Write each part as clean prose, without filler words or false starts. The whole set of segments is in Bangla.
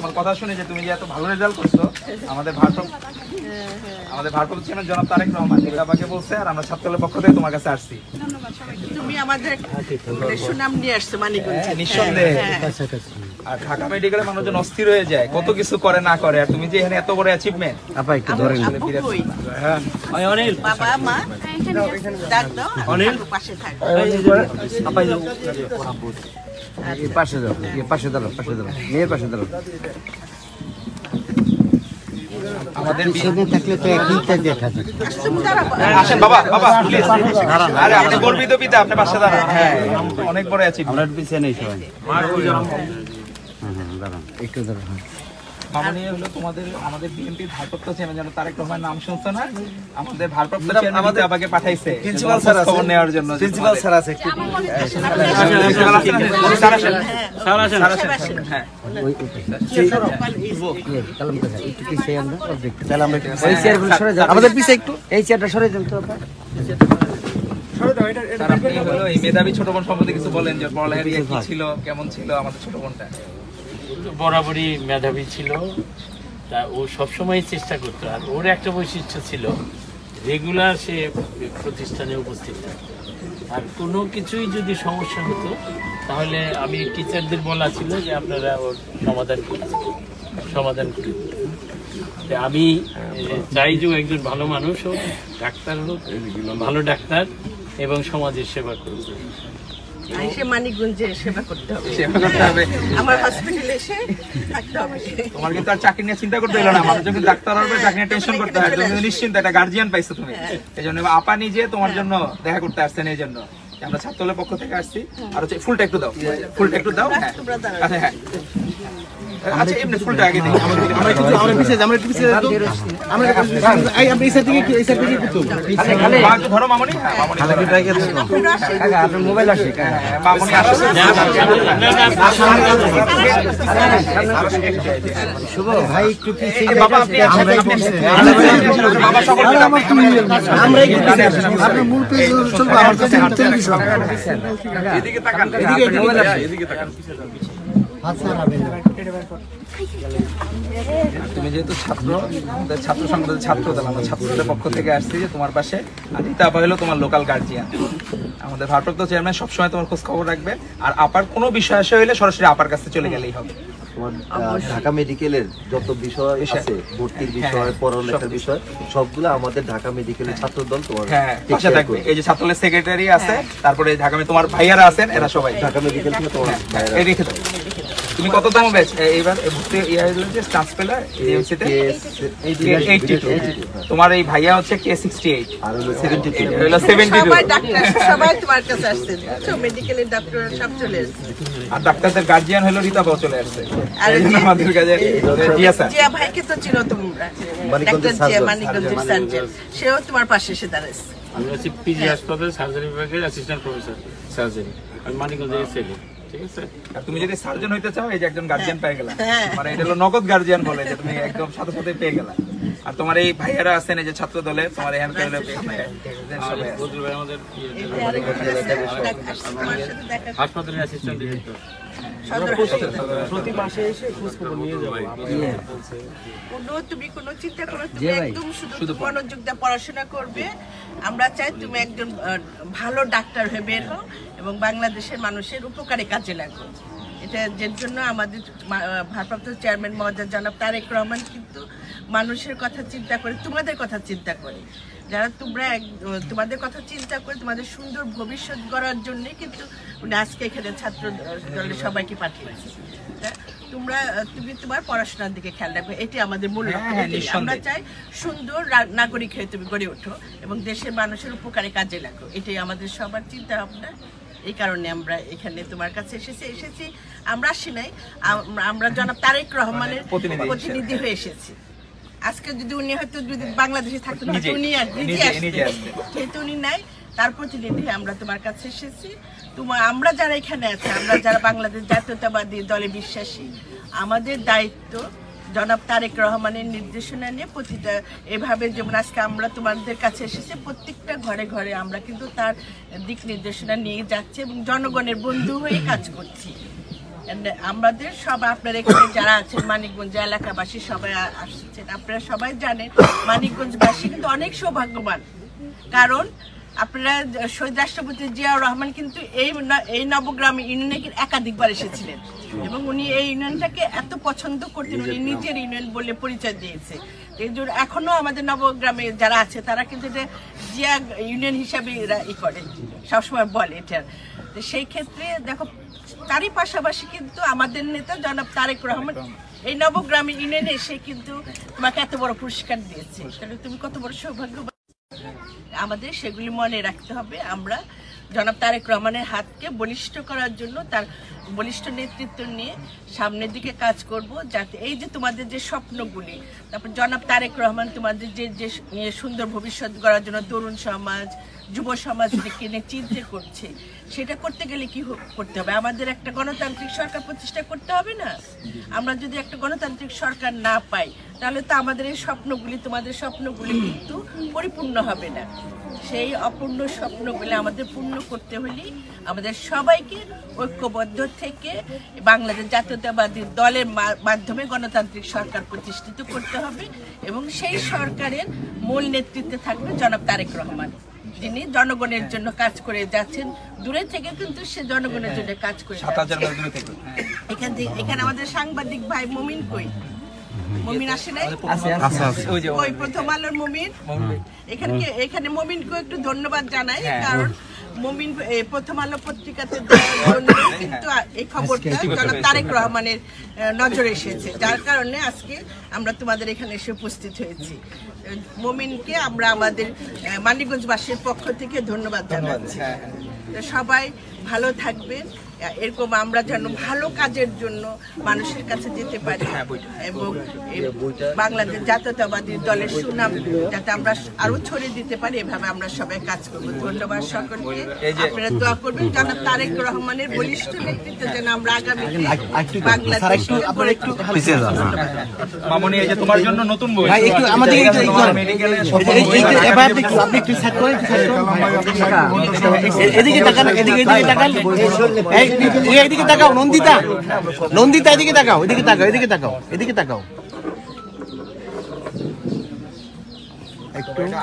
তোমার কথা শুনে যে তুমি যে এত ভালো রেজাল্ট করছো, আমাদের ভারপ্রাপ্ত চেয়ারম্যান জনাব তারেক রহমান আমাকে বলছে, আর আমরা ছাত্রদলের পক্ষ থেকে তোমার কাছে আসছি। তুমি আমাদের সুনাম নিয়ে আসছো মানিকগঞ্জে, নিঃসন্দেহে। আর ঢাকা মেডিকেলের মানুষজন অস্থির হয়ে যায়, কত কিছু করে না করে, আর তুমি যে এখানে এত বড় অ্যাচিভমেন্ট। আপা একটু ধরে হ্যাঁ অনিল বাবা মা ডাক দাও, অনিল পাশে থাক। আপা পাশে যাও, পাশে দাঁড়াও, মেয়ের পাশে দাঁড়াও। আমাদের পিছনে থাকলে তো একইটা দেখা যায়। আসেন বাবা, প্লিজ। আরে আপনি গর্বিত পিতা, আপনি পাশে দাঁড়ান। হ্যাঁ অনেক বড় অ্যাচিভমেন্ট। আমরা পিছনে নেই সবাই। দাঁড়ান, একটু দাঁড়ান। মামনি হলো আমাদের বিএনপির ভারপ্রাপ্ত চেয়ারম্যান তারেক রহমান, নাম শুনছো না? আমাদের ভারপ্রাপ্ত চেয়ারম্যান আমাদের আবাকে পাঠাইছে প্রিন্সিপাল স্যার খবর নেওয়ার জন্য। প্রিন্সিপাল স্যার আছে একটু। স্যার আসেন। হ্যাঁ একটু পিছিয়ে আমরা দেখতে, তাহলে আমরা এই চেয়ারগুলো সরে যাও, আমাদের পিছিয়ে একটু, এই চেয়ারটা সরে যান তো আপা। এই মেধাবী ছোট বোন সম্বন্ধে কিছু বলেন, যে পড়ালেখার কি ছিল, কেমন ছিল আমাদের ছোট বোনটা? বরাবরই মেধাবী ছিল, তা ও সবসময় চেষ্টা করতো। আর ওর একটা বৈশিষ্ট্য ছিল, রেগুলার সে প্রতিষ্ঠানে উপস্থিত থাকতো। আর কোনো কিছুই যদি সমস্যা হতো তাহলে আমি টিচারদের বলা ছিল যে আপনারা ওর সমাধান করে। আমি চাই যে একজন ভালো মানুষ হোক, ডাক্তার হোক, ভালো ডাক্তার, এবং সমাজের সেবা করবে। এসে মানিকগঞ্জে সেবা করতে হবে, আমার হসপিটালে এসে থাকতে হবে। তোমার কিন্তু আর চাকরি নিয়ে চিন্তা করতে হলো না, মানুষ যখন ডাক্তার হবে চাকরি নিয়ে টেনশন করতে হয়। তুমি নিশ্চিন্ত একটা গার্জিয়ান পাইছো তুমি। এই জন্য আপা নিজে তোমার জন্য দেখা করতে আসছেন। এই জন্য আমরা ছাত্রদলের পক্ষ থেকে আসছি। আর হচ্ছে ফুলটা একটু দাও, হ্যাঁ আচ্ছা হ্যাঁ আচ্ছা এমনি ফুলটা আগে দিই। আমরা পিছিয়ে যাই, আমরা পিছিয়ে যাই তো। আমরা এই আপনি এই সাইড থেকে একটু ধরো মামনি। হ্যাঁ মামনি খালাকে ট্রাই করতে দাও। কাকা আপনার মোবাইল আসে, কাকা মামনি আসছে। শুভ ভাই একটু পিছিয়ে বাবা আপনি আমরা বাবা সকল আমরা একটু পিছিয়ে আপনার মূল পেজ চলবে আমার কাছে এদিকে তাকান, এদিকে তাকান। তুমি যেহেতু ছাত্র সংসদের ছাত্রদল, আমরা ছাত্রদলের পক্ষ থেকে আসছি যে তোমার পাশে। আর এটা আপা হলো তোমার লোকাল গার্জিয়ান। আমাদের ভারপ্রাপ্ত চেয়ারম্যান সবসময় তোমার খোঁজ খবর রাখবে। আর আপার কোনো বিষয় আসে হইলে সরাসরি আপার কাছে চলে গেলেই হবে। ঢাকা মেডিকেলের যত বিষয় আছে, ভর্তির বিষয়, পড়ালেখার বিষয়, সবগুলো আমাদের ঢাকা মেডিকেলের ছাত্রদল তোমার পাশে থাকবে। এই যে ছাত্রদলের সেক্রেটারি আছে, তারপরে ঢাকা তোমার ভাইয়ারা আছেন, এরা সবাই ঢাকা মেডিকেল থেকে তোমার রেখে দাও। তুমি কততম ব্যাচ এইবার ভর্তি চান্স পেলে? তোমার এই ভাইয়া হচ্ছে K68 আর হলো 72 হলো 72। সবাই তোমার কাছে আসছে, মেডিকেলের ডাক্তার সব চলে আসছে। আর ডাক্তারদের গার্জিয়ান হলো রীতা বাবু চলে আসছে। আমাদের কাছে জিয়া স্যার, জিয়া ভাইকে তো চিনো তোমরা, ডাক্তার জিয়া মানিকগঞ্জের সার্জন, সেও তোমার পাশে এসে দাঁড়াচ্ছে। আমি হচ্ছে পিজি হাসপাতালের সার্জারি বিভাগের অ্যাসিস্ট্যান্ট প্রফেসর সার্জারি, আমি মানিকগঞ্জের ছেলে। ঠিক আছে, আর তুমি যদি সার্জন হইতে চাও, এই যে একজন গার্জিয়ান পেয়ে গেলা, মানে এটা হলো নগদ গার্জিয়ান বলে, যে তুমি একদম সাথে সাথে পেয়ে গেলা। আর তোমার এই ভাইয়ারা আছেন এই যে ছাত্র দলে, তোমার এখান থেকে আমাদের হাসপাতালের অ্যাসিস্ট্যান্ট ডিরেক্টর প্রতি মাসে এসে খোঁজ খবর নিয়ে যাবো। তুমি কোনো চিন্তা করো, তুমি একদম শুধু মনোযোগ দিয়ে পড়াশোনা করবে। আমরা চাই তুমি একজন ভালো ডাক্তার হয়ে বের হও এবং বাংলাদেশের মানুষের উপকারে কাজে লাগো। এটা যের জন্য আমাদের ভারপ্রাপ্ত চেয়ারম্যান মহোদয় জনাব তারেক রহমান কিন্তু মানুষের কথা চিন্তা করে, তোমাদের কথা চিন্তা করে। যারা তোমাদের কথা চিন্তা করে তোমাদের সুন্দর ভবিষ্যৎ গড়ার জন্য কিন্তু উনি আজকে এখানে ছাত্র দলের সবাইকে পাঠিয়েছে। তুমি তোমার পড়াশোনার দিকে খেয়াল রাখবে, এটি আমাদের মূল লক্ষ্য। আমরা চাই সুন্দর নাগরিক হয়ে তুমি গড়ে ওঠো এবং দেশের মানুষের উপকারে কাজে লাগো, এটাই আমাদের সবার চিন্তা ভাবনা। এই কারণে আমরা এখানে তোমার কাছে এসেছি। আমরা আসি নাই, আমরা জনাব তারেক রহমানের প্রতিনিধি হয়ে এসেছি। আজকে যদি উনি হয়তো যদি বাংলাদেশে থাকতেন, উনি যেহেতু উনি নাই, তার প্রতিনিধি আমরা তোমার কাছে এসেছি। আমরা যারা এখানে আছি, আমরা যারা বাংলাদেশ জাতীয়তাবাদী দলে বিশ্বাসী, আমাদের দায়িত্ব জনাব তারেক রহমানের নির্দেশনা নিয়ে প্রতিটা এভাবে, যেমন আজকে আমরা তোমাদের কাছে এসেছি, প্রত্যেকটা ঘরে ঘরে আমরা কিন্তু তার দিক নির্দেশনা নিয়ে যাচ্ছি এবং জনগণের বন্ধু হয়ে কাজ করছি। And আমাদের সব আপনারা এখানে যারা আছেন মানিকগঞ্জ এলাকাবাসী সবাই আসছেন, আপনারা সবাই জানেন মানিকগঞ্জবাসী কিন্তু অনেক সৌভাগ্যবান, কারণ আপনারা শহীদ রাষ্ট্রপতি জিয়াউর রহমান কিন্তু এই নবগ্রাম ইউনিয়নে একাধিকবার এসেছিলেন এবং উনি এই ইউনিয়নটাকে এত পছন্দ করতেন, উনি নিজের ইউনিয়ন বলে পরিচয় দিয়েছে। এই জন্য এখনো আমাদের নবগ্রামে যারা আছে তারা কিন্তু এটা জিয়া ইউনিয়ন হিসাবে করে, সবসময় বলে এটা। তো সেই ক্ষেত্রে দেখো তারই পাশাপাশি কিন্তু আমাদের নেতা জনাব তারেক রহমান এই নবগ্রাম ইউনিয়নে এসে কিন্তু তোমাকে এত বড় পুরস্কার দিয়েছে, তাহলে তুমি কত বড় সৌভাগ্যবান। আমাদের সেগুলি মনে রাখতে হবে। আমরা জনাব তারেক রহমানের হাতকে বলিষ্ঠ করার জন্য তার বলিষ্ঠ নেতৃত্ব নিয়ে সামনের দিকে কাজ করব, যাতে এই যে তোমাদের যে স্বপ্নগুলি, তারপর জনাব তারেক রহমান তোমাদের যে সুন্দর ভবিষ্যৎ গড়ার জন্য তরুণ সমাজ যুব সমাজকে নিয়ে চিন্তা করছে, সেটা করতে গেলে কি করতে হবে? আমাদের একটা গণতান্ত্রিক সরকার প্রতিষ্ঠা করতে হবে না? আমরা যদি একটা গণতান্ত্রিক সরকার না পাই তাহলে তো আমাদের এই স্বপ্নগুলি, তোমাদের স্বপ্নগুলি কিন্তু পরিপূর্ণ হবে না। সেই অপূর্ণ স্বপ্নগুলি আমাদের পূর্ণ করতে হলে আমাদের সবাইকে ঐক্যবদ্ধ থেকে বাংলাদেশ জাতীয়তাবাদী দলের মাধ্যমে গণতান্ত্রিক সরকার প্রতিষ্ঠিত করতে হবে এবং সেই সরকারের মূল নেতৃত্বে থাকবে জনাব তারেক রহমান, যিনি জনগণের জন্য কাজ করে যাচ্ছেন। দূরে থেকে কিন্তু সে জনগণের জন্য কাজ করে যাচ্ছে। এখানে আমাদের সাংবাদিক ভাই মমিন কই? মমিন আসে নাই? ওই প্রথম আলোর মমিন। এখানে মমিনকে একটু ধন্যবাদ জানাই, কারণ মমিন প্রথম আলো পত্রিকাতে কিন্তু এই খবরটা জনাব তারেক রহমানের নজরে এসেছে, যার কারণে আজকে আমরা তোমাদের এখানে এসে উপস্থিত হয়েছি। মমিনকে আমরা আমাদের মানিকগঞ্জবাসীর পক্ষ থেকে ধন্যবাদ জানাচ্ছি। সবাই ভালো থাকবেন, এরকম আমরা যেন ভালো কাজের জন্য মানুষের কাছে যেতে পারি এবং বাংলাদেশ জাতীয়তাবাদী দলের সুনাম যাতে আমরা আরো ছড়িয়ে দিতে পারি, এভাবে আমরা সবাই কাজ করব। ধন্যবাদ সকলকে। আপনারা দোয়া করবেন জনাব তারেক রহমানের বলিষ্ঠ নেতৃত্বে যেন আমরা আগামী বাংলাদেশ। মামনি, এই যে তোমার জন্য নতুন বই, এদিকে তাকাও নন্দিতা, নন্দিতা এদিকে তাকাও, এদিকে তাকাও, এদিকে তাকাও, এদিকে তাকাও।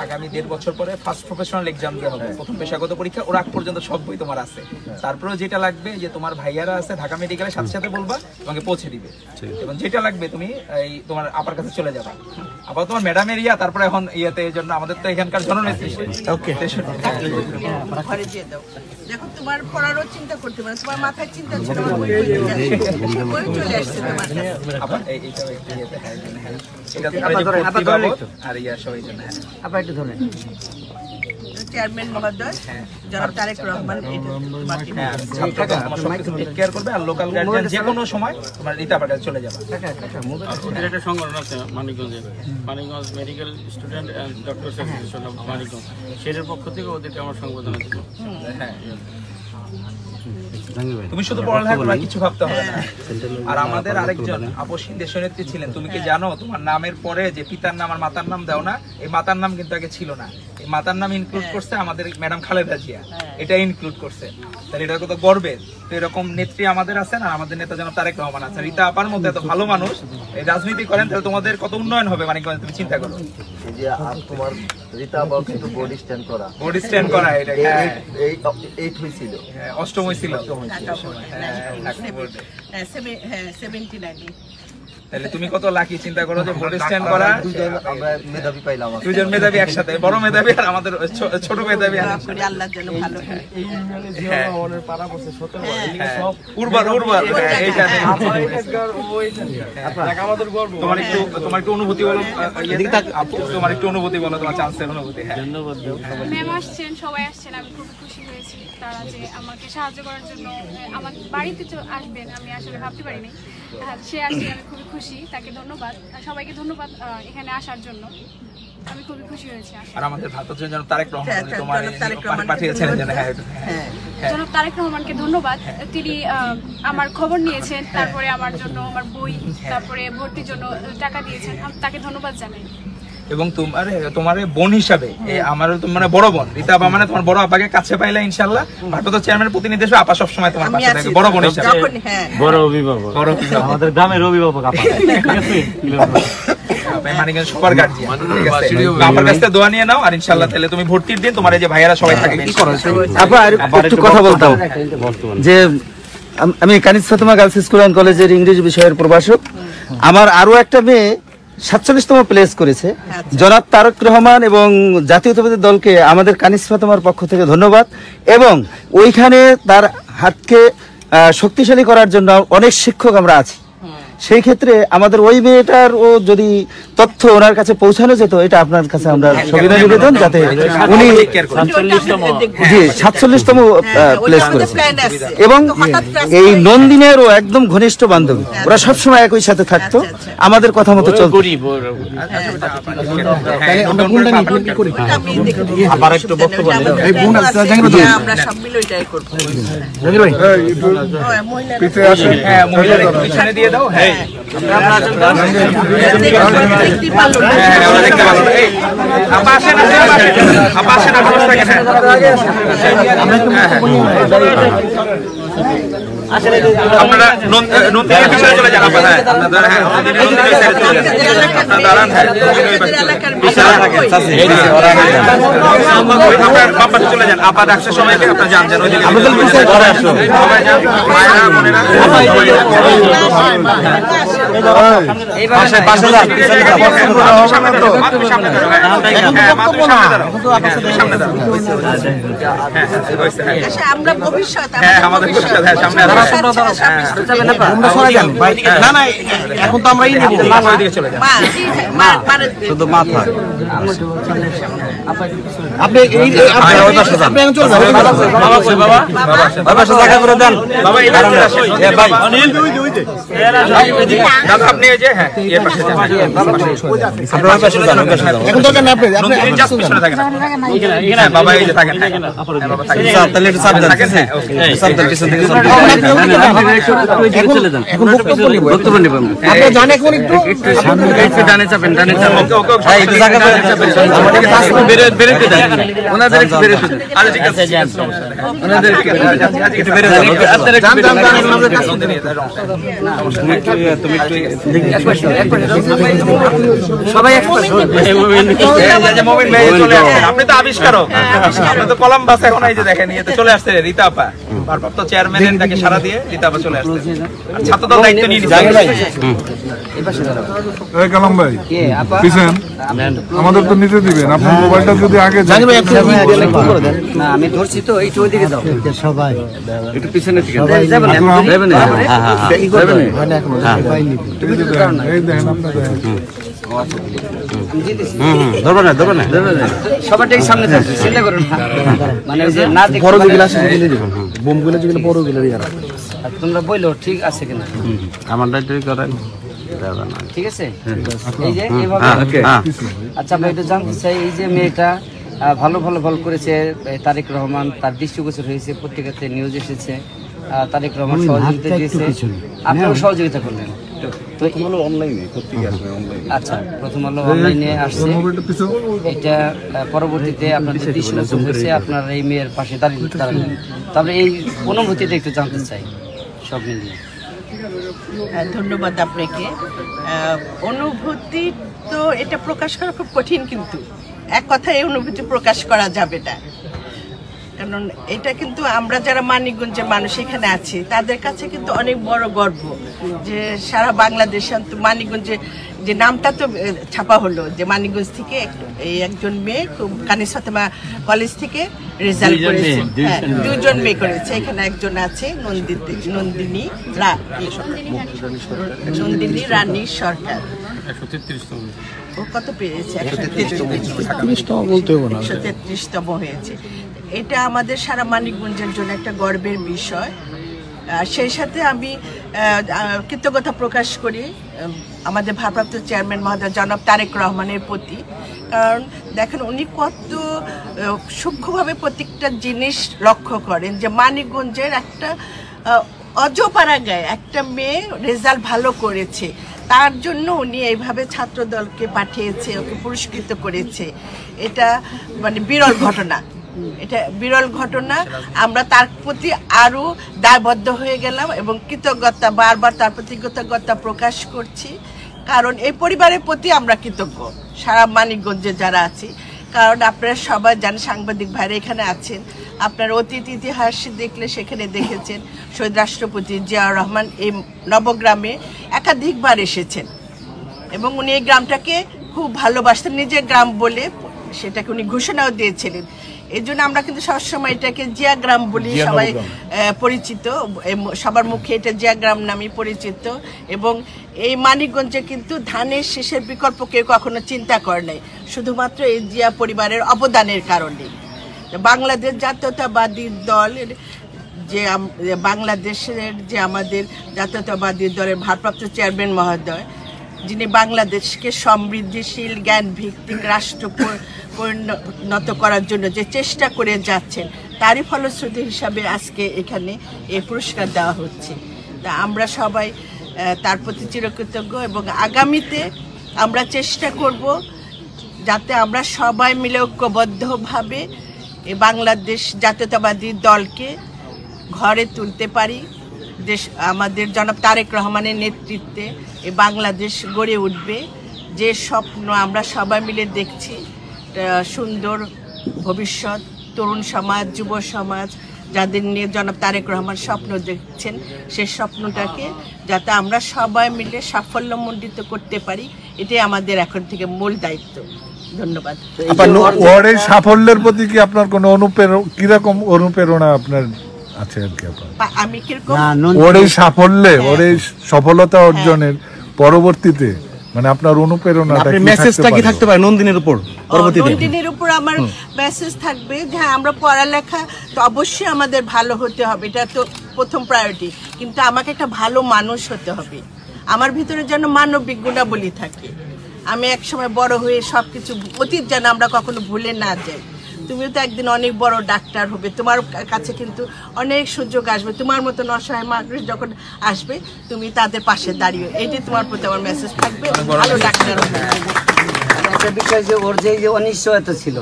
আগামী 1.5 বছর পরে ফার্স্ট প্রফেশনাল এক্সাম দেওয়া হবে, প্রথম পেশাগত পরীক্ষা। ওর আগ পর্যন্ত সব বই তোমার আছে। তারপরে যেটা লাগবে, যে তোমার ভাইয়ারা আছে ঢাকা মেডিকেলের সাথে সাথে বলবা, তোমাকে পৌঁছে দিবে। এবং যেটা লাগবে তুমি এই তোমার আপার কাছে চলে যাবা। আবার তোমার ম্যাডামের ইয়া, তারপরে এখন ইয়েতে এই জন্য আমাদের তো এখানকার জননেত্রী। ওকে, দেখো তোমার পড়ারও চিন্তা করতে পারো, তোমার মাথায় চিন্তা ছিল চলে আসছে তোমার চেয়ারম্যান মহোদয় জনাব তারেক রহমান কেয়ার করবে। আর লোকাল গার্জিয়ান যে কোনো সময় তোমার রিতাবার কাছে চলে যাবে। ওদের একটা সংগঠন আছে মানিকগঞ্জে, Manikganj medical student and doctor association of Manikganj, সেটার পক্ষ থেকে ওদেরকে আমার সংবর্ধনা দেব। হ্যাঁ, তুমি শুধু পড়ালেখা করবে, কিছু ভাবতে হবে না। আর আমাদের আরেকজন আপসহীন দেশনেত্রী ছিলেন, তুমি কি জানো তোমার নামের পরে যে পিতার নাম আর মাতার নাম দাও না, এই মাতার নাম কিন্তু আগে ছিল না। এই মাতার নাম ইনক্লুড করছে আমাদের ম্যাডাম খালেদা জিয়া, এটা ইনক্লুড করছে। তাহলে এটা কত গর্বের। তো এরকম নেত্রী আমাদের আছেন, আর আমাদের নেতা জনাব তারেক রহমান আছেন। রীতা আপার মতো এত ভালো মানুষ এই রাজনীতি করেন, তাহলে তোমাদের কত উন্নয়ন হবে মানিকগঞ্জে, তুমি চিন্তা করো। এই যে তোমার রীতা আপা কিন্তু বডি স্ট্যান্ড করা, বডি স্ট্যান্ড করা, এটা এই 8 হইছিল, 8ম হইছিল। তাহলে তুমি কত লাকি, চিন্তা করো যে বডি স্ট্যান্ড করা। আমরা মেধাবী পাইলাম, দুজন মেধাবী একসাথে, বড় মেধাবী আর আমাদের ছোট মেধাবী। আল্লাহর জন্য ভালো তোমার কি অনুভূতি বলো, তোমার একটু অনুভূতি বলো, তোমার চান্সের অনুভূতি। ধন্যবাদ। ম্যাম আসছেন, সবাই আসছেন, আমি খুব খুশি হয়েছি তারা যে আমাকে সাহায্য করার জন্য আমার বাড়িতে আসবেন, আমি আসলে ভাবতে পারিনি। সে আসছে, আমি খুবই খুশি, তাকে ধন্যবাদ। সবাইকে ধন্যবাদ এখানে আসার জন্য, আমি খুবই খুশি হয়েছি। আর আমাদের ভারতের জন্য তারেক রহমান তোমার পাঠিয়েছেন, জনাব তারেক রহমানকে ধন্যবাদ। তিনি আমার খবর নিয়েছেন, তারপরে আমার জন্য আমার বই, তারপরে ভর্তির জন্য টাকা দিয়েছেন, তাকে ধন্যবাদ জানাই। এবং তোমার বোন হিসাবে আমার মানে বড় বোন রীতা আপা মানে তোমার বড় আপাকে কাছে পাইলে ইনশাআল্লাহ ভারপ্রাপ্ত চেয়ারম্যানের প্রতিনিধি হিসেবে আপা সব সময় তোমার পাশে থাকবে, বড় বোন হিসাবে, বড় অভিভাবক, আমাদের গ্রামের অভিভাবক আপা। মানিকগঞ্জ সবার গার্জিয়ান, ঠিক আছে? আপনার কাছ থেকে দোয়া নিয়ে নাও আর ইনশাআল্লাহ তাহলে তুমি ভর্তির দিন তোমার এই যে ভাইয়ারা সবাই থাকবে। আপা একটু কথা বলতাম যে আমি কানিজ ফাতেমা গার্লস স্কুল অ্যান্ড কলেজের ইংরেজি বিষয়ের প্রভাষক। আমার আরো একটা মেয়ে 47তম প্লেস করেছে, জনাব তারেক রহমান এবং জাতীয়তাবাদী দলকে আমাদের কানিজ ফাতেমার পক্ষ থেকে ধন্যবাদ। এবং ওইখানে তার হাতকে শক্তিশালী করার জন্য অনেক শিক্ষক আমরা আছি। সেই ক্ষেত্রে আমাদের ওই মেয়েটার ও যদি তথ্য ওনার কাছে পৌঁছানো যেত, এটা আপনার কাছে আমরা সবিনয় নিবেদন, যাতে উনি 47তম প্লেস করেছে। এবং এই নন্দিনেরও একদম ঘনিষ্ঠ বান্ধবী, ওরা সবসময় একই সাথে থাকতো, আমাদের কথা মতো চলতো। আবার একটু বক্তব্য আমরা সব মিলে ওইটাই করব। পিছনে দিয়ে দাও। হ্যাঁ আপনারা নন্দিনীর বিষয়ে চলে যান। আপনারা চলে যান। আপা ডাকছে সময়কে আপনারা যান যান আমরা ভবিষ্যৎ আমাদের সামনে না না, এখন তো আমরাই নেব, শুধু মাথা। আপনি আপনি এখন চলে যাবেন বাবা, দেখা করে দেন বাবা। আপনি এই যে হ্যাঁ এর পাশে যান, এখন দরকার না, আপনি জাস্ট পিছনে থাকেন বাবা, এই যে থাকেন বাবা থাকেন, তাহলে একটু সাবধানে থাকেন। হ্যাঁ এখন বক্তব্য নেব। আপনি জানেন এখন একটু সামনে ডানে চাপেন, ডানে চাপেন, একটু জায়গা করে চাপেন, আমাদের কাছে বেরে দেন, ওনাদের একটু বেরে দেন। আরে ঠিক আছে, ওনাদের একটু বেরে দেন, আপনারা একটু বেরে দেন, আমাদের কাছে তুমি একটু সবাই আপনি তো আবিষ্কারক, আপনি তো কলম্বাস। এখন এই যে দেখেন ইয়েতে চলে আসছে রীতা আপা, ভারপ্রাপ্ত চেয়ারম্যানের তাকে সারা দিয়ে রীতা আপা চলে আসছে, আর ছাত্রদল দায়িত্ব নিয়ে নিচ্ছে। কালাম ভাই পিছন আমাদের তো নিতে দিবেন, আপনার মোবাইলটা যদি আগে না আমি ধরছি তো, একটু ওইদিকে যাও সবাই, একটু পিছনে থেকে যাবেন, এই দেখেন আপনার সবারটাই সামনে থাকবে, চিন্তা করুন না, মানে যে না বড় দিকে আসে বোমগুলো যেগুলো বড় গুলো তোমরা বললো ঠিক আছে কিনা, আমারটাই করেন, ঠিক আছে। এই যে এইভাবে আচ্ছা, আমরা এটা জানতে চাই, এই যে মেয়েটা ভালো ফল করেছে, তারেক রহমান তার দৃষ্টিগোচর হয়েছে, পত্রিকাতে নিউজ এসেছে, তারেক রহমান সহযোগিতা দিয়েছে, আপনারাও সহযোগিতা করলেন। আচ্ছা, প্রথম আলো অনলাইনে আসছে, এটা পরবর্তীতে আপনাদের দৃষ্টিগোচর হয়েছে, আপনার এই মেয়ের পাশে দাঁড়ালেন। তারপরে এই অনুভূতিটা একটু জানতে চাই সব মিলিয়ে। ধন্যবাদ আপনাকে। অনুভূতি তো এটা প্রকাশ করা খুব কঠিন, কিন্তু এক কথায় এই অনুভূতি প্রকাশ করা যাবে না, কারণ এটা কিন্তু আমরা যারা মানিকগঞ্জের মানুষ এখানে আছি তাদের কাছে কিন্তু অনেক বড় গর্ব যে সারা বাংলাদেশে মানিকগঞ্জে যে নামটা তো ছাপা হলো যে মানিকগঞ্জ থেকে এই একজন মেয়ে কানিজ ফাতেমা কলেজ থেকে রেজাল্ট করেছে, দুজন মেয়ে করেছে, এখানে একজন আছে নন্দিনী রানী সরকার, ও কত পেয়েছে, 133তম হয়েছে। এটা আমাদের সারা মানিকগঞ্জের জন্য একটা গর্বের বিষয়। সেই সাথে আমি কৃতজ্ঞতা প্রকাশ করি আমাদের ভারপ্রাপ্ত চেয়ারম্যান মহোদয় জনাব তারেক রহমানের প্রতি, কারণ দেখেন উনি কত সূক্ষ্মভাবে প্রত্যেকটা জিনিস লক্ষ্য করেন যে মানিকগঞ্জের একটা অজপাড়া গায়ে একটা মেয়ে রেজাল্ট ভালো করেছে, তার জন্য উনি এইভাবে ছাত্রদলকে পাঠিয়েছে, ওকে পুরস্কৃত করেছে। এটা মানে বিরল ঘটনা, এটা বিরল ঘটনা। আমরা তার প্রতি আরো দায়বদ্ধ হয়ে গেলাম এবং কৃতজ্ঞতা, বারবার তার প্রতি কৃতজ্ঞতা প্রকাশ করছি। কারণ এই পরিবারের প্রতি আমরা কৃতজ্ঞ, সারা মানিকগঞ্জে যারা আছি। কারণ আপনারা সবাই জানেন, সাংবাদিক ভাইরা এখানে আছেন, আপনার অতীত ইতিহাস দেখলে সেখানে দেখেছেন শহীদ রাষ্ট্রপতি জিয়াউর রহমান এই নবগ্রামে একাধিকবার এসেছেন এবং উনি এই গ্রামটাকে খুব ভালোবাসতেন, নিজের গ্রাম বলে সেটাকে উনি ঘোষণাও দিয়েছিলেন। এই জন্য আমরা কিন্তু সবসময় এটাকে জিয়া গ্রাম বলি, সবাই পরিচিত, সবার মুখে এটা জিয়া গ্রাম নামে পরিচিত। এবং এই মানিকগঞ্জে কিন্তু ধানের শীষের বিকল্প কেউ কখনো চিন্তা করে নাই, শুধুমাত্র এই জিয়া পরিবারের অবদানের কারণে। বাংলাদেশ জাতীয়তাবাদী দল যে বাংলাদেশের যে আমাদের জাতীয়তাবাদী দলের ভারপ্রাপ্ত চেয়ারম্যান মহোদয়, যিনি বাংলাদেশকে সমৃদ্ধিশীল জ্ঞান ভিত্তিক রাষ্ট্র পরিণত করার জন্য যে চেষ্টা করে যাচ্ছেন, তারই ফলশ্রুতি হিসাবে আজকে এখানে এই পুরস্কার দেওয়া হচ্ছে। তা আমরা সবাই তার প্রতি চিরকৃতজ্ঞ এবং আগামীতে আমরা চেষ্টা করব যাতে আমরা সবাই মিলে ঐক্যবদ্ধভাবে এই বাংলাদেশ জাতীয়তাবাদী দলকে ঘরে তুলতে পারি। দেশ আমাদের জনাব তারেক রহমানের নেতৃত্বে এই বাংলাদেশ গড়ে উঠবে, যে স্বপ্ন আমরা সবাই মিলে দেখছি, সুন্দর ভবিষ্যৎ, তরুণ সমাজ, যুব সমাজ যাদের নিয়ে জনাব তারেক রহমান স্বপ্ন দেখছেন, সেই স্বপ্নটাকে যাতে আমরা সবাই মিলে সাফল্যমণ্ডিত করতে পারি, এটাই আমাদের এখন থেকে মূল দায়িত্ব। ধন্যবাদ। ওয়ার্ডের সাফল্যের প্রতি কি আপনার কোনো কিরকম অনুপ্রেরণা আপনার আছে আর কি? আমি কিরকম ওয়ার্ডের সাফল্যে, ওয়ার্ডের সফলতা অর্জনের পরবর্তীতে মানে আপনার অনুপ্রেরণাটা কি থাকতে পারে নন্দিনীর উপর? নন্দিনীর উপর আমার মেসেজ থাকবে যে হ্যাঁ, আমরা পড়ালেখা তো অবশ্যই আমাদের ভালো হতে হবে, এটা তো প্রথম প্রায়োরিটি, কিন্তু আমাকে একটা ভালো মানুষ হতে হবে। আমার ভিতরে যেন মানবিক গুণাবলী থাকে। আমি একসময় বড় হয়ে সবকিছু অতীত যেন আমরা কখনো ভুলে না যাই। তুমিও তো একদিন অনেক বড় ডাক্তার হবে, তোমার কাছে কিন্তু অনেক সুযোগ আসবে, তোমার মতন অসহায় মানুষ যখন আসবে তুমি তাদের পাশে দাঁড়িয়ে, এটাই তোমার প্রতি আমার মেসেজ থাকবে। ভালো ডাক্তার হবে। একটা বিষয় যে ওর যে অনিশ্চয়তা ছিল,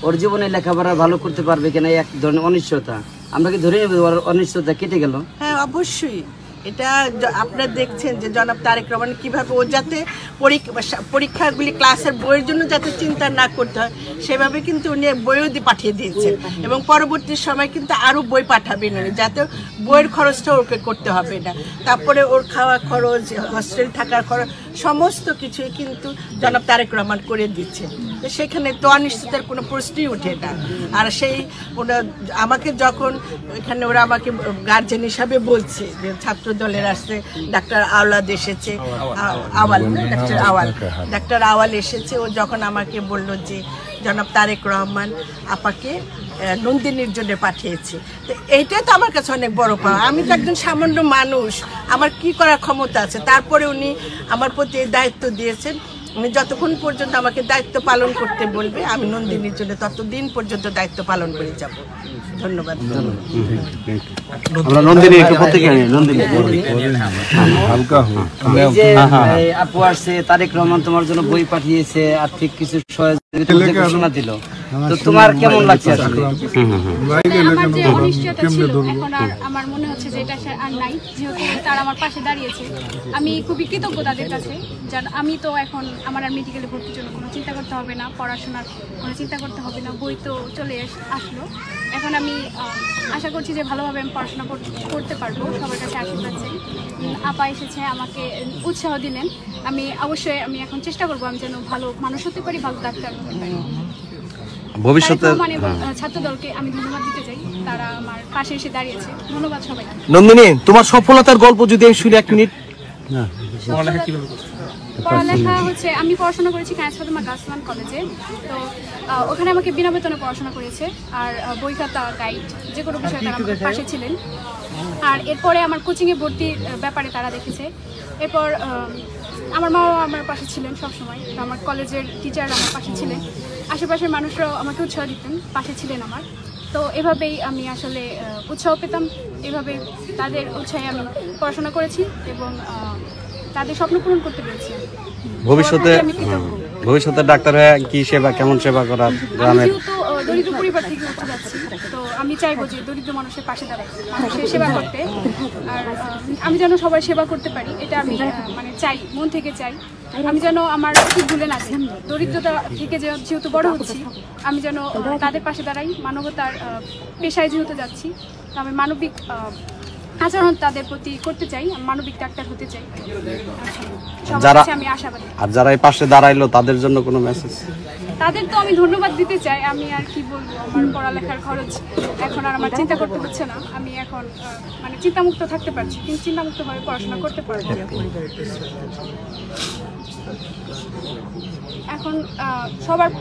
ওর জীবনে লেখাপড়া ভালো করতে পারবে কিনা এক ধরনের অনিশ্চয়তা, আমরা কি ধরে নেব ওর অনিশ্চয়তা কেটে গেল? হ্যাঁ, অবশ্যই। এটা আপনারা দেখছেন যে জনাব তারেক রহমান কিভাবে ও যাতে পরীক্ষাগুলি ক্লাসের বইয়ের জন্য যাতে চিন্তা না করতে হয়, সেভাবে কিন্তু উনি বইও পাঠিয়ে দিয়েছেন এবং পরবর্তী সময় কিন্তু আরও বই পাঠাবেন উনি, যাতে বইয়ের খরচটা ওকে করতে হবে না। তারপরে ওর খাওয়া খরচ, হস্টেল থাকার খরচ, সমস্ত কিছুই কিন্তু জনাব তারেক রহমান করে দিচ্ছেন। তো সেখানে তো অনিশ্চিততার কোনো প্রশ্নই ওঠে না। আর সেই ওরা আমাকে যখন এখানে ওরা আমাকে গার্জেন হিসাবে বলছে যে ছাত্র দলের আসছে ডাক্তার আওলাদ এসেছে, ডাক্তার আওয়াল এসেছে, ও যখন আমাকে বলল যে জনাব তারেক রহমান আপাকে নন্দিনীর জন্য পাঠিয়েছে, তো এইটাই তো আমার কাছে অনেক বড় পাওয়া। আমি তো একজন সামান্য মানুষ, আমার কি করার ক্ষমতা আছে? তারপরে উনি আমার প্রতি দায়িত্ব দিয়েছেন। উনি যতক্ষণ পর্যন্ত আমাকে দায়িত্ব পালন করতে বলবে, আমি নন্দিনীর জন্য ততদিন পর্যন্ত দায়িত্ব পালন করে যাব। ধন্যবাদ। আপু আসছে, তারেক রহমান তোমার জন্য বই পাঠিয়েছে, আর্থিক কিছু ঘোষণা দিল, তো তোমার কেমন লাগছে? আমার যে অনিশ্চয়তা ছিল, এখন আর আমার মনে হচ্ছে যে এটা আর নাই, যেহেতু তারা আমার পাশে দাঁড়িয়েছে। আমি খুবই কৃতজ্ঞ তাদের কাছে। আমি তো এখন আমার আর মেডিকেলে ভর্তির জন্য কোনো চিন্তা করতে হবে না, পড়াশোনার কোনো চিন্তা করতে হবে না, বই তো চলে আসলো। এখন আমি আশা করছি যে ভালোভাবে আমি পড়াশোনা করতে পারবো। সবার কাছে আশীর্বাদ চাই। আপা এসেছে, আমাকে উৎসাহ দিলেন। আমি অবশ্যই এখন চেষ্টা করবো আমি যেন ভালো মানুষ হতে পারি, ভালো ডাক্তার হতে পারি। ভবিষ্যতে ছাত্র দলকে আমি ধন্যবাদ দিতে চাই, তারা আমার পাশে এসে দাঁড়িয়েছে। ধন্যবাদ সবাই। নন্দিনী, তোমার সফলতার গল্প যদি আমি শুনি 1 মিনিট। পড়ালেখা হচ্ছে, আমি পড়াশোনা করেছি কায়েস ফাতেমা গার্লস কলেজে। তো ওখানে আমাকে বিনা বেতনে পড়াশোনা করেছে, আর বই খাতা, গাইড, যে কোনো বিষয়ে তারা আমার পাশে ছিলেন। আর এরপরে আমার কোচিংয়ে ভর্তির ব্যাপারে তারা দেখেছে। এরপর আমার মা আমার পাশে ছিলেন সবসময়, আমার কলেজের টিচাররা আমার পাশে ছিলেন, আশেপাশের মানুষরাও আমাকে উৎসাহ দিতেন, পাশে ছিলেন আমার। তো এভাবেই আমি আসলে উৎসাহ পেতাম, এভাবে তাদের উৎসাহে আমি পড়াশোনা করেছি এবং তাদের স্বপ্ন পূরণ করতে পেরেছি। ভবিষ্যতে আমি কৃতজ্ঞ। ভবিষ্যতে ডাক্তার হয়ে কি সেবা, কেমন সেবা করার আমি গ্রামের? যেহেতু দরিদ্র পরিবার থেকে উঠে যাচ্ছি, তো আমি চাইবো যে দরিদ্র মানুষের পাশে দাঁড়াই, মানুষের সেবা করতে। আর আমি যেন সবাই সেবা করতে পারি, এটা আমি মানে চাই, মন থেকে চাই। আমি যেন আমার কিছু ভুলে না যাই, দরিদ্রতা থেকে যেহেতু বড় হচ্ছি, আমি যেন তাদের পাশে দাঁড়াই। মানবতার পেশায় যেহেতু যাচ্ছি, তো আমি মানবিক আচরণ তাদের প্রতি করতে চাই, আমি মানবিক ডাক্তার হতে চাই। যারা আমি আশাবাদী। আর যারা এই পাশে দাঁড়াইলো তাদের জন্য কোনো মেসেজ? তাদের তো আমি ধন্যবাদ দিতে চাই। আমি আর কি বলবো, আমার পড়ালেখার খরচ এখন আর আমার চিন্তা করতে হচ্ছে না। আমি এখন মানে চিন্তামুক্ত থাকতে পারছি, কিন্তু চিন্তামুক্তভাবে পড়াশোনা করতে পারবো। এখন সবার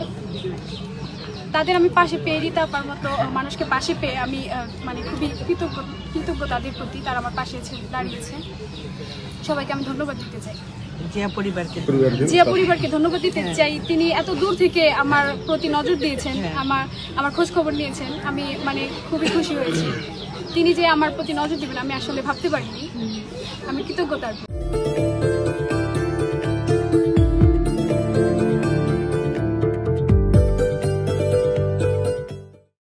তাদের আমি পাশে পেয়ে দিতে পারার মতো মানুষকে পাশে পেয়ে আমি মানে খুবই কৃতজ্ঞ তাদের প্রতি, তারা আমার পাশে দাঁড়িয়েছে। সবাইকে আমি ধন্যবাদ দিতে চাই। জিয়া পরিবারকে ধন্যবাদ দিতে চাই। তিনি এত দূর থেকে আমার প্রতি নজর দিয়েছেন, আমার খোঁজ খবর নিয়েছেন। আমি মানে খুবই খুশি হয়েছি। তিনি যে আমার প্রতি নজর দিবেন আমি আসলে ভাবতে পারিনি। আমি কৃতজ্ঞতার।